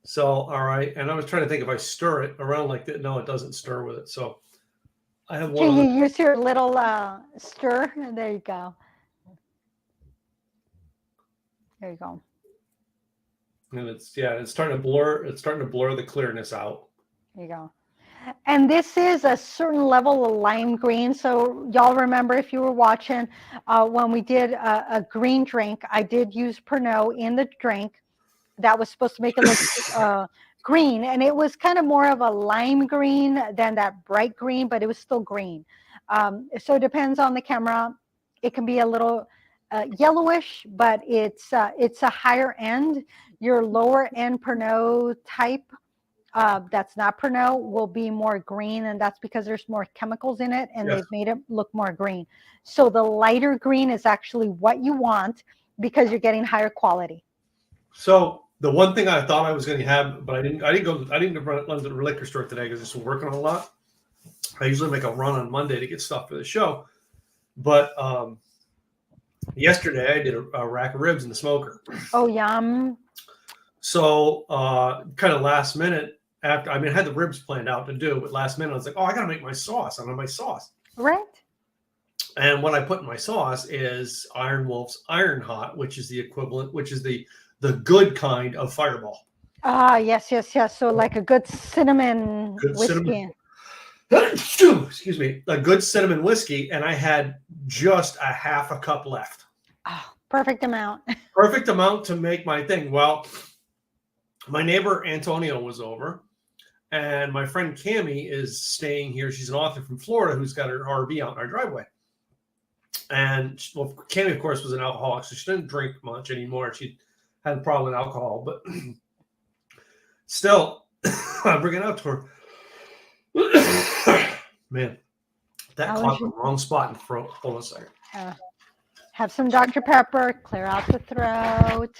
So, all right. And I was trying to think if I stir it around like that. No, it doesn't stir with it. So I have one. Can you use your little stir? There you go. There you go. And it's starting to blur. It's starting to blur the clearness out. There you go. And this is a certain level of lime green. So y'all remember, if you were watching, when we did a green drink, I did use Pernod in the drink. That was supposed to make it look green. And it was kind of more of a lime green than that bright green, but it was still green. So it depends on the camera. It can be a little yellowish, but it's a higher end. Your lower end Pernod type that's not Pernod will be more green, and that's because there's more chemicals in it, and they've made it look more green. So the lighter green is actually what you want because you're getting higher quality. So the one thing I thought I was going to have, but I didn't run to the liquor store today because I've been working a lot. I usually make a run on Monday to get stuff for the show, but yesterday I did a rack of ribs in the smoker. Oh, yum. So kind of last minute, after I had the ribs planned out to do, but last minute I was like, oh, I got to make my sauce. I don't have my sauce. Right. And what I put in my sauce is Iron Wolf's Iron Hot, which is the equivalent, which is the good kind of Fireball. Yes. So like a good cinnamon whiskey. Excuse me, a good cinnamon whiskey, and I had just a half a cup left. Oh, perfect amount. Perfect amount to make my thing. Well, my neighbor Antonio was over, and my friend Cammie is staying here. She's an author from Florida who's got her RV out in our driveway. And well, Cammie, of course, was an alcoholic, so she didn't drink much anymore. She had a problem with alcohol, but still, I bring it out to her. Man, that caught the wrong spot in the throat. Hold on a second. Have some Dr. Pepper, clear out the throat.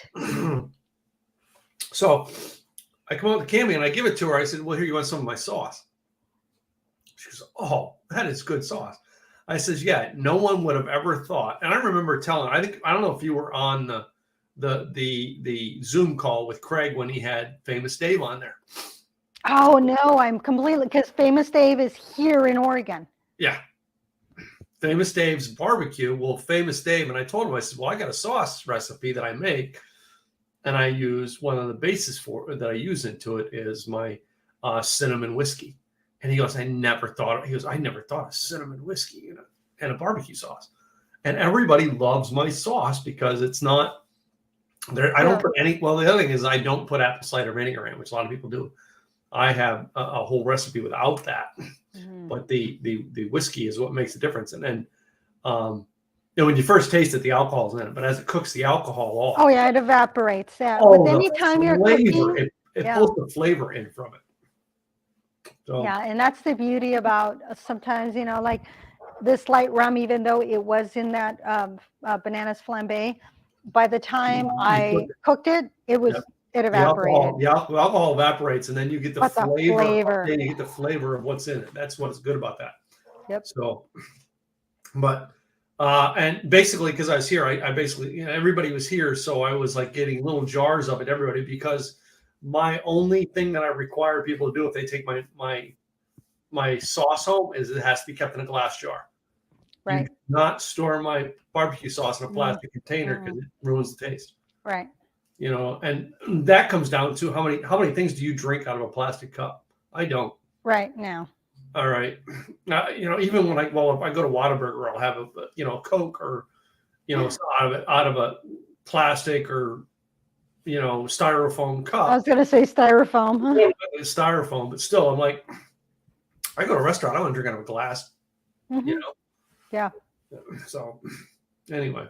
So I come out to Cammie and I give it to her. I said, well, here, you want some of my sauce? She goes, oh, that is good sauce. I says, yeah, no one would have ever thought. And I remember telling, I don't know if you were on the Zoom call with Craig when he had Famous Dave on there. Oh, no, I'm completely, because Famous Dave is here in Oregon. Yeah. Famous Dave's barbecue. Well, Famous Dave, and I told him, I said, well, I got a sauce recipe that I make, and I use one of the bases for that I use into it is my cinnamon whiskey. And he goes, I never thought of cinnamon whiskey and a barbecue sauce. And everybody loves my sauce because it's not there. I don't put any, well, the other thing is I don't put apple cider vinegar in, which a lot of people do. I have a whole recipe without that, but the whiskey is what makes the difference. And then, when you first taste it, the alcohol's in it, but as it cooks the alcohol off. Oh yeah, it evaporates. Yeah, but anytime you're cooking, it pulls the flavor in from it. So. Yeah, and that's the beauty about sometimes, like this light rum, even though it was in that bananas flambe, by the time I cooked it, it was. Yep. It evaporated. The alcohol evaporates, and then you get the flavor. Then you get the flavor of what's in it. That's what's good about that. Yep. So, but and basically, because I was here, I basically everybody was here, so I was like getting little jars of it. Everybody, because my only thing that I require people to do if they take my sauce home is it has to be kept in a glass jar. Right. You do not store my barbecue sauce in a plastic container because it ruins the taste. Right. And that comes down to how many things do you drink out of a plastic cup? I don't. Right now. All right. Even when if I go to Whataburger, I'll have a Coke or out of a plastic or styrofoam cup. I was gonna say styrofoam. Huh? Styrofoam, but still, I'm like, I go to a restaurant, I want to drink out of a glass. Mm-hmm. Yeah. So anyway.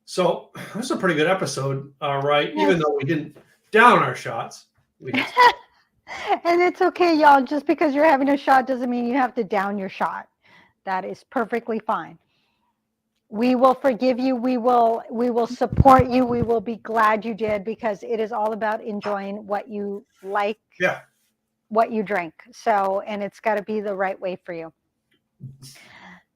So this is a pretty good episode, right? Yes. Even though we didn't down our shots. And it's okay, y'all. Just because you're having a shot doesn't mean you have to down your shot. That is perfectly fine. We will forgive you. We will support you. We will be glad you did, because it is all about enjoying what you like, what you drink. So, and it's got to be the right way for you.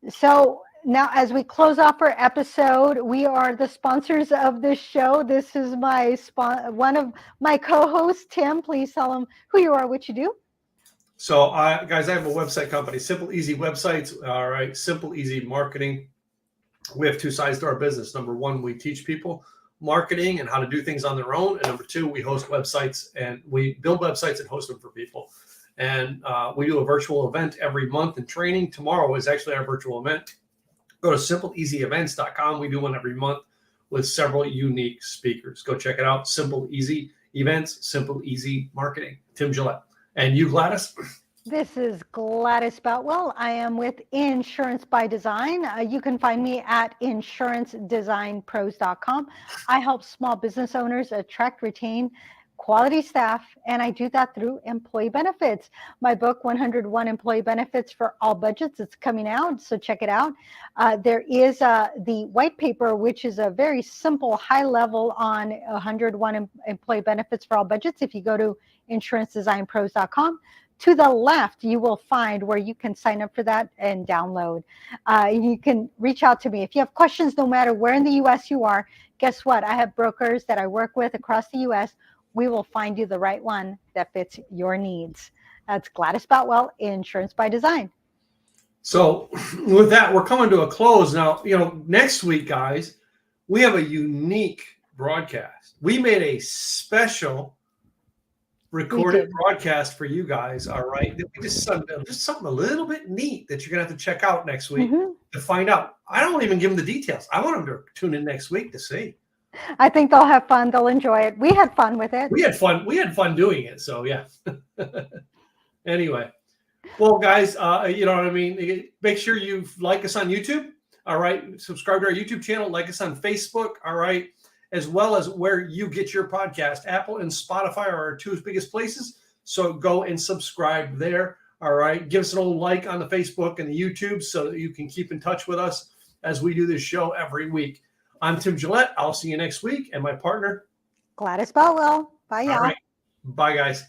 So now, as we close off our episode, we are the sponsors of this show. This is one of my co-hosts, Tim. Please tell him who you are, what you do. So guys, I have a website company, Simple Easy Websites. All right. Simple Easy Marketing. We have two sides to our business. Number one, we teach people marketing and how to do things on their own. And number two, we host websites and we build websites and host them for people. And we do a virtual event every month in training. Tomorrow is actually our virtual event. Go to simpleeasyevents.com. We do one every month with several unique speakers. Go check it out. Simple Easy Events, Simple Easy Marketing. Tim Gillette. And you, Gladys? This is Gladys Boutwell. I am with Insurance by Design. You can find me at insurancedesignpros.com. I help small business owners attract, retain quality staff, and I do that through employee benefits. My book, 101 Employee Benefits for All Budgets, it's coming out, so check it out. There is the white paper, which is a very simple, high level on 101 employee benefits for all budgets. If you go to insurancedesignpros.com, to the left, you will find where you can sign up for that and download. You can reach out to me. If you have questions, no matter where in the U.S. you are, guess what? I have brokers that I work with across the U.S. We will find you the right one that fits your needs. That's Gladys Boutwell, Insurance by Design. So with that, we're coming to a close now. Next week, guys, we have a unique broadcast. We made a special recorded broadcast for you guys. All right. Just something a little bit neat that you're going to have to check out next week to find out. I don't even give them the details. I want them to tune in next week to see. I think they'll have fun. They'll enjoy it. We had fun with it. We had fun. We had fun doing it. So yeah. Anyway, well, guys, you know what I mean? Make sure you like us on YouTube. All right. Subscribe to our YouTube channel. Like us on Facebook. All right. As well as where you get your podcast. Apple and Spotify are our two biggest places. So go and subscribe there. All right. Give us an old like on the Facebook and the YouTube so that you can keep in touch with us as we do this show every week. I'm Tim Gillette. I'll see you next week. And my partner, Gladys Boutwell. Bye, y'all. All right. Bye, guys.